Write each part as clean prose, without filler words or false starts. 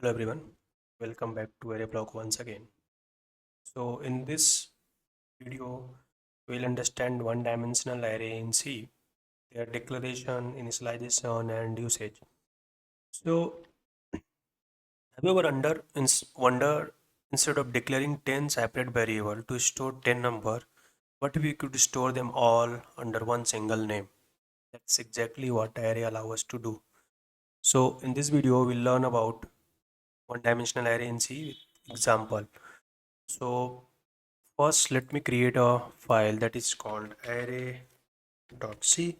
Hello everyone, welcome back to Array Block once again. So in this video, we'll understand one-dimensional array in C, their declaration, initialization, and usage. So have you ever wonder instead of declaring 10 separate variables to store 10 number, what if we could store them all under one single name? That's exactly what array allows us to do. So in this video, we'll learn about one-dimensional array in C with example. So first, let me create a file that is called array.c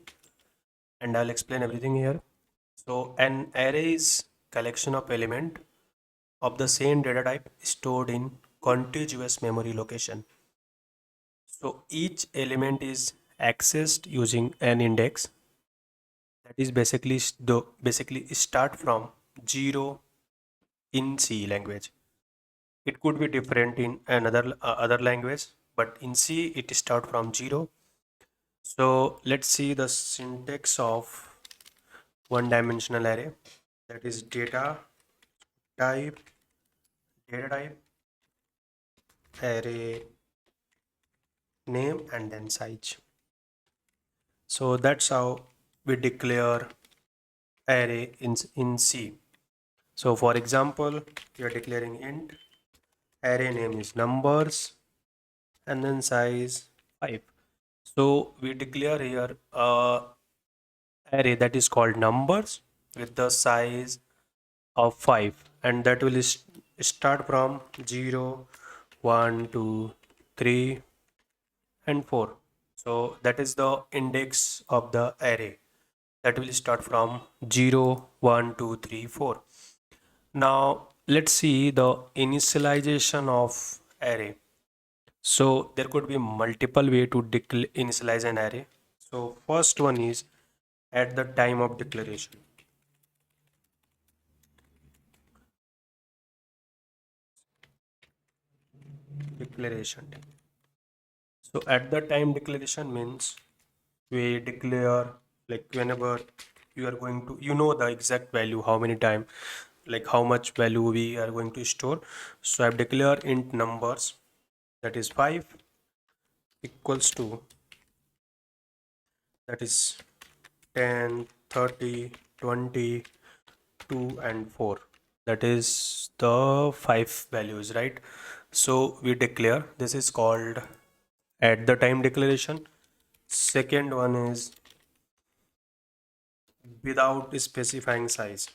and I'll explain everything here. So an array is collection of element of the same data type stored in contiguous memory location. So each element is accessed using an index that is basically start from 0 in C language. It could be different in another other language, but in C it start from 0. So let's see the syntax of one-dimensional array, that is type data type array name and then size. So that's how we declare array in C. So for example, we are declaring int array name is numbers and then size 5. So we declare here a array that is called numbers with the size of 5, and that will start from 0, 1, 2, 3 and 4. So that is the index of the array that will start from 0, 1, 2, 3, 4. Now let's see the initialization of array. So there could be multiple way to initialize an array. So first one is at the time of declaration. So at the time declaration means we declare, like, whenever you are going to, the exact value, how many time, like how much value we are going to store. So I've declared int numbers, that is 5 equals to, that is 10, 30, 20, 2 and 4. That is the 5 values, right? So we declare, this is called at the time declaration. Second one is without specifying size.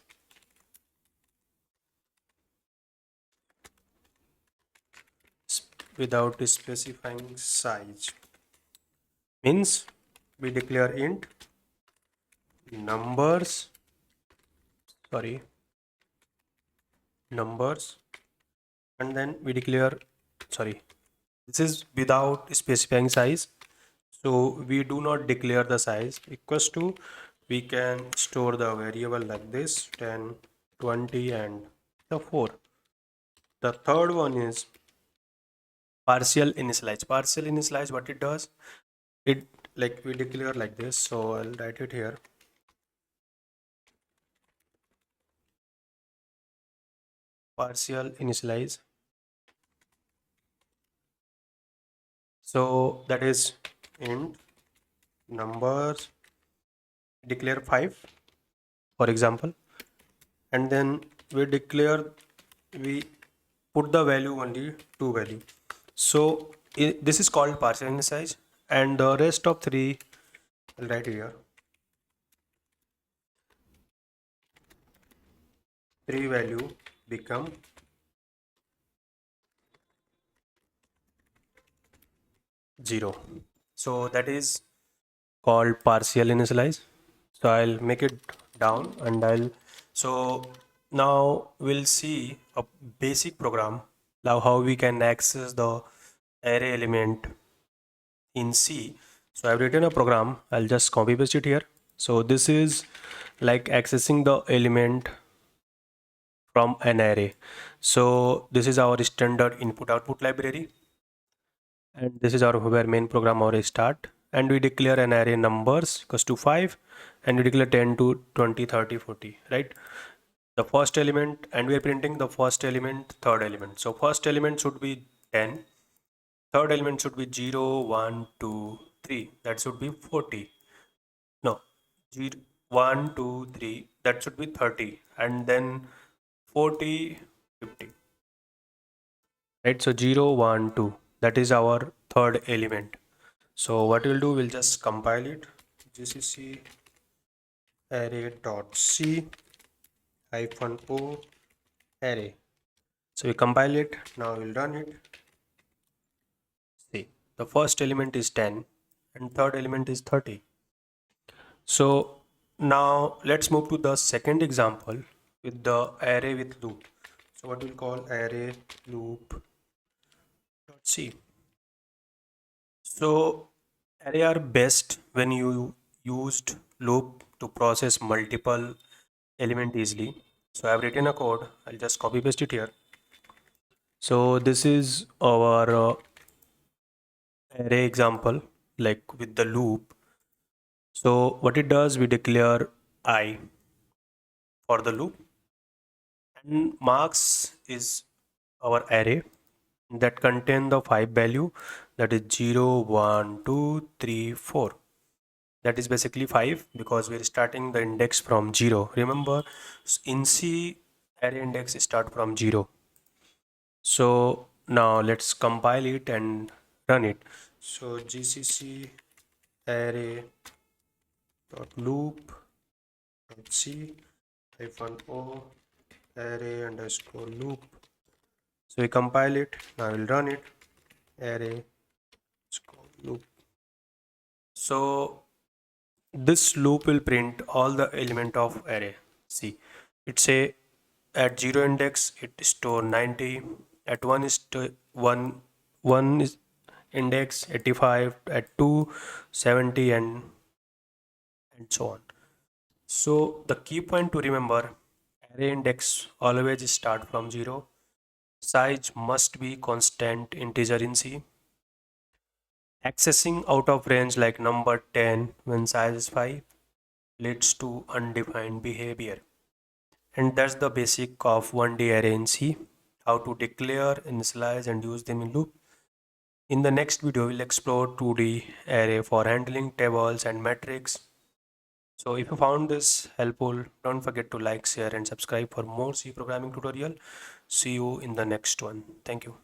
Without specifying size means we declare int numbers, and then we declare, this is without specifying size, so we do not declare the size. Equals to, we can store the variable like this, 10, 20 and the 4. The third one is partial initialize. What it does, it, like, we declare like this, so I'll write it here. Partial initialize. So that is int numbers, declare 5 for example, and then we put the value only 2 value. So this is called partial initialize, and the rest of 3 I'll write here. 3 value become 0. So that is called partial initialize. So I'll make it down and so now we'll see a basic program, now how we can access the array element in C. So I've written a program, I'll just copy paste it here. So this is like accessing the element from an array. So this is our standard input output library, and this is our where main program or start, and we declare an array numbers equals to 5, and we declare 10 to 20, 30, 40, right? the first element, and we are printing the first element, third element. So first element should be 10, third element should be 0, 1, 2, 3. That should be 40. No, 0, 1, 2, 3. That should be 30. And then 40, 50. Right? So 0, 1, 2. That is our third element. So what we'll do, we'll just compile it. GCC array.c -o array. So we compile it. Now we'll run it. See, the first element is 10 and third element is 30. So now let's move to the second example with the array with loop. So what we'll call array loop dot c. So array are best when you used loop to process multiple element easily. So I've written a code. I'll just copy paste it here. So this is our array example, like with the loop. So what it does, we declare I for the loop, and marks is our array that contain the 5 value, that is 0, 1, 2, 3, 4. That is basically 5 because we're starting the index from 0. Remember, in C, array index start from 0. So now let's compile it and run it. So GCC array dot loop dot c -o array underscore loop. So we compile it. Now we'll run it. Array underscore loop. So this loop will print all the element of array. See, it say at 0 index it store 90, at 1 is to 1 is index 85, at 2 70, and so on. So the key point to remember, array index always start from 0. Size must be constant integer in C. Accessing out of range like number 10 when size is 5 leads to undefined behavior. And that's the basic of 1D array in C, how to declare, initialize and use them in loop. In the next video, we'll explore 2D array for handling tables and metrics. So if you found this helpful, don't forget to like, share and subscribe for more C programming tutorial. See you in the next one. Thank you.